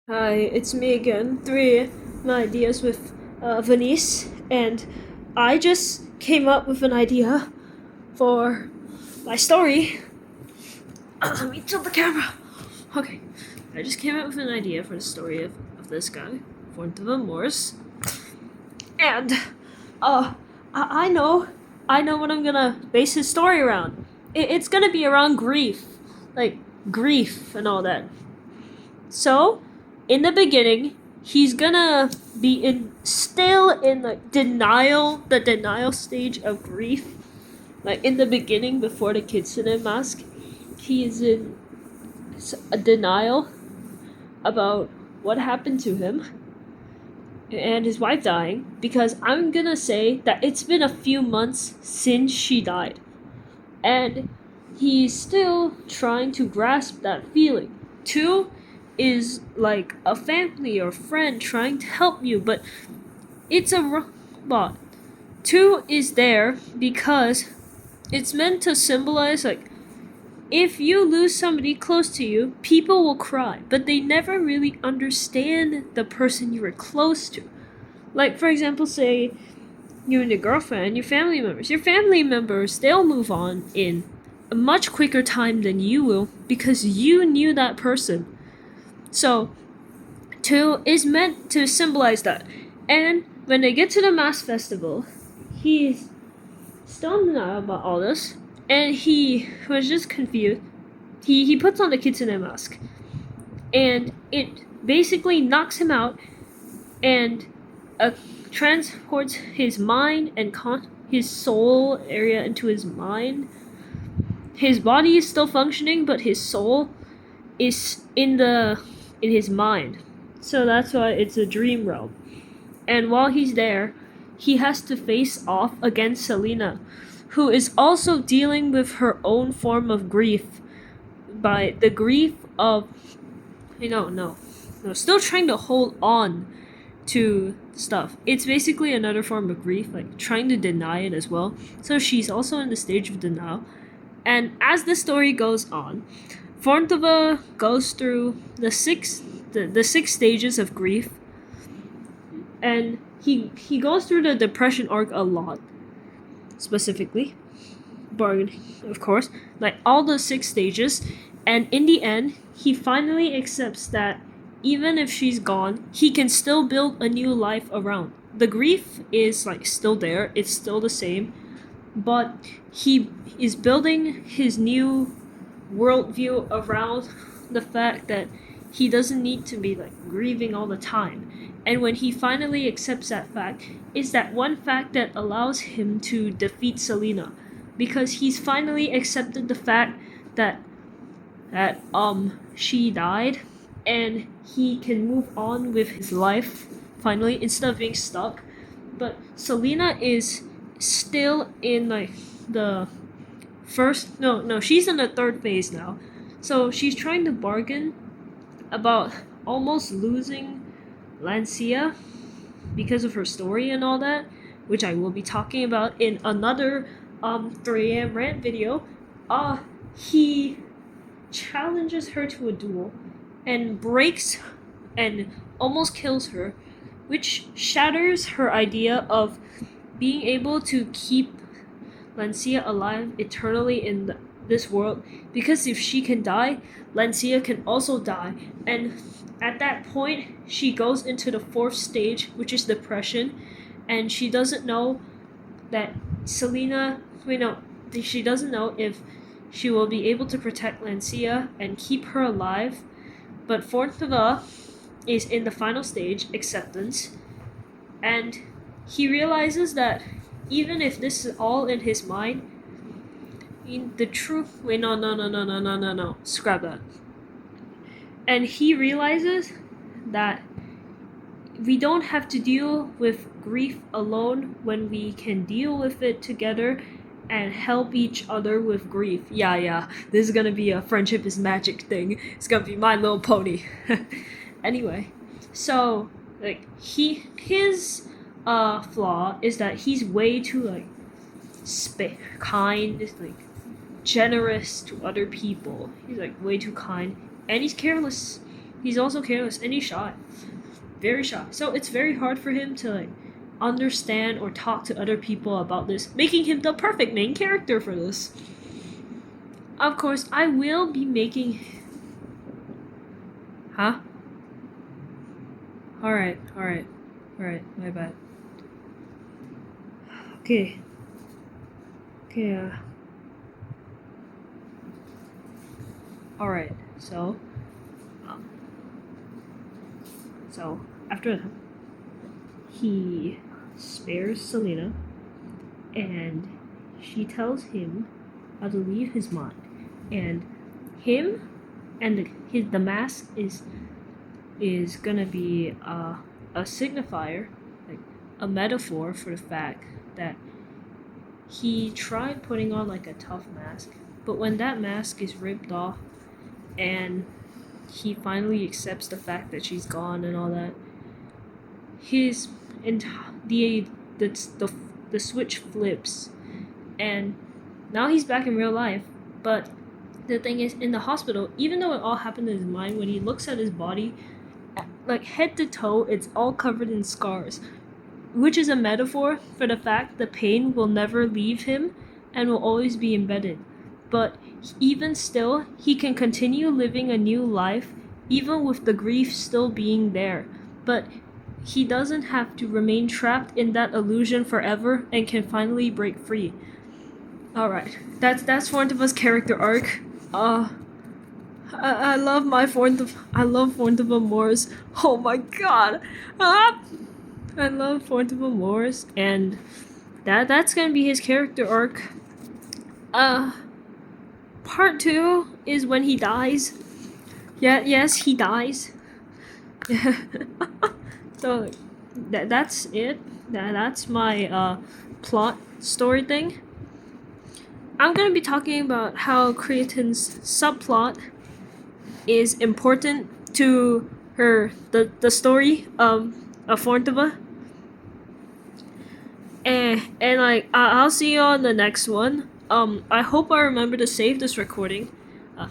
Hi, it's me again. Three my ideas with Venice, and I just came up with an idea for my story. Let me tilt the camera. Okay, I just came up with an idea for the story of this guy, Fórntva Mors, and I know, what I'm gonna base his story around. It's gonna be around grief, like grief and all that. So, in the beginning, he's gonna be still in the denial stage of grief. Like in the beginning, before the kitsune mask, he is in a denial about what happened to him and his wife dying. Because I'm gonna say that it's been a few months since she died, and he's still trying to grasp that feeling. Two is like a family or friend trying to help you, but it's a robot. Two is there because it's meant to symbolize like if you lose somebody close to you, people will cry, but they never really understand the person you were close to. Like, for example, say you and your girlfriend, your family members, they'll move on in a much quicker time than you will because you knew that person. So, two is meant to symbolize that. And when they get to the mass festival, he's still in denial about all this, and he was just confused. He puts on the kitsune mask, and it basically knocks him out and uh, transports his mind and his soul area into his mind. His body is still functioning, but his soul is in his mind. So that's why it's a dream realm. And while he's there, he has to face off against Selena, who is also dealing with her own form of grief, by the grief of still trying to hold on to stuff. It's basically another form of grief, like trying to deny it as well. So she's also in the stage of denial. And as the story goes on, Fórntva goes through the six stages of grief, and he goes through the depression arc a lot, specifically, bargaining, of course, like all the six stages, and in the end, he finally accepts that even if she's gone, he can still build a new life around. The grief is like still there; it's still the same, but he is building his new worldview around the fact that he doesn't need to be like grieving all the time. And when he finally accepts that fact, is that one fact that allows him to defeat Selena, because he's finally accepted the fact that she died, and he can move on with his life finally instead of being stuck. But Selena is still in like the first no she's in the third phase now, so she's trying to bargain about almost losing Lancia because of her story and all that, which I will be talking about in another 3am rant video. He challenges her to a duel and breaks and almost kills her, which shatters her idea of being able to keep Lancia alive eternally in this world, because if she can die, Lancia can also die. And at that point, she goes into the fourth stage, which is depression, and she doesn't know that she doesn't know if she will be able to protect Lancia and keep her alive. But Fórntva is in the final stage, acceptance, and he realizes that even if this is all in his mind, in the truth, no, scrap that. And he realizes that we don't have to deal with grief alone when we can deal with it together and help each other with grief. Yeah, this is gonna be a friendship is magic thing. It's gonna be My Little Pony. Anyway, so like his flaw is that he's way too like kind, like generous to other people. He's like way too kind, and he's careless. He's also careless and he's shy. Very shy. So it's very hard for him to like understand or talk to other people about this, making him the perfect main character for this. Of course, I will be making. Huh? Alright, my bad. Okay. Okay, Alright, um, so after that, he spares Selena, and she tells him how to leave his mind, and him and the mask is gonna be a signifier, like a metaphor for the fact that he tried putting on like a tough mask, but when that mask is ripped off and he finally accepts the fact that she's gone and all that, his the switch flips, and now he's back in real life. But the thing is, in the hospital, even though it all happened in his mind, when he looks at his body, like head to toe, it's all covered in scars, which is a metaphor for the fact the pain will never leave him and will always be embedded. But even still, he can continue living a new life, even with the grief still being there. But he doesn't have to remain trapped in that illusion forever and can finally break free. Alright, that's Fórntva's character arc. I love Fórntva Mors. Oh my god. I love Fórntva Mors, and that's gonna be his character arc. Part 2 is when he dies. Yes, he dies. So that's it. That's my plot story thing. I'm gonna be talking about how Creatin's subplot is important to the story of Fórntva. And like I'll see you on the next one. I hope I remember to save this recording. Bye.